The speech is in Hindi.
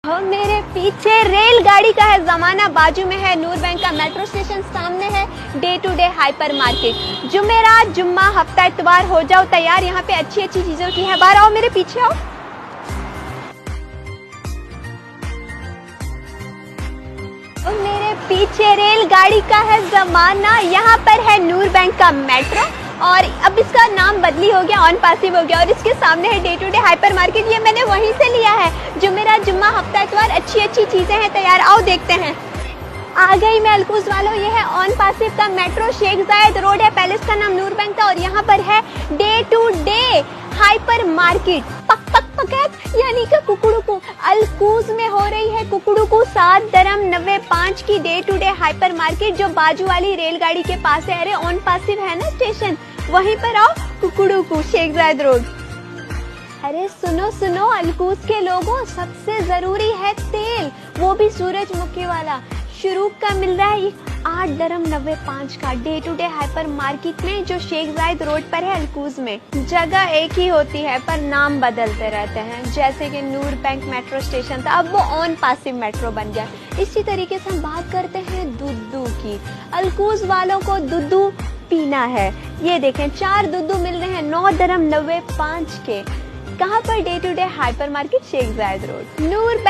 मेरे पीछे रेलगाड़ी का है जमाना, बाजू में है नूर बैंक का मेट्रो स्टेशन, सामने है day to day hyper market. जुमेरात, जुम्मा, हफ्ता, इतवार हो जाओ तैयार, यहाँ पे अच्छी अच्छी चीजों की है। बाहर आओ, मेरे पीछे आओ। मेरे पीछे रेलगाड़ी का है जमाना, यहाँ पर है नूर बैंक का मेट्रो और अब इसका नाम बदली हो गया, ऑन पासिव हो गया। और इसके सामने है day to day hyper market, ये मैंने वहीं से लिया है। जुमेरात, जुम्मा, हफ्ता, इतवार अच्छी अच्छी चीजें हैं तैयार, आओ देखते हैं। आ गई मैं अलकूज वालों, ये है ऑन पासिव का मेट्रो, शेख जायद रोड है, पैलेस का नाम नूर बैंक था और यहाँ पर है day to day hyper market. पक पक पकैत यानी कि कुकड़ू अलकूज में हो रही है कुकड़ू 7.95 की Day to day hyper market, जो बाजू वाली रेलगाड़ी के पास है। अरे ऑन पासिव है ना स्टेशन, वहीं पर आओ कुकड़ू शेख जायद रोड। अरे सुनो सुनो अलकूज के लोगों, सबसे जरूरी है तेल, वो भी सूरजमुखी वाला। शुरू का मिल रहा है 8.95 का Day to day hyper market में, जो शेख जायद रोड पर है अलकूज में। जगह एक ही होती है पर नाम बदलते रहते हैं, जैसे कि नूर बैंक मेट्रो स्टेशन था, अब वो ऑन पासिव मेट्रो बन गया। इसी तरीके से हम बात करते हैं दुद्धू की। अलकूज वालों को दुद्धू पीना है, ये देखें 4 दुद्धू मिल रहे हैं 9.95 के। कहाँ पर? Day to day hyper market, Sheikh Zayed Road, Noor bank.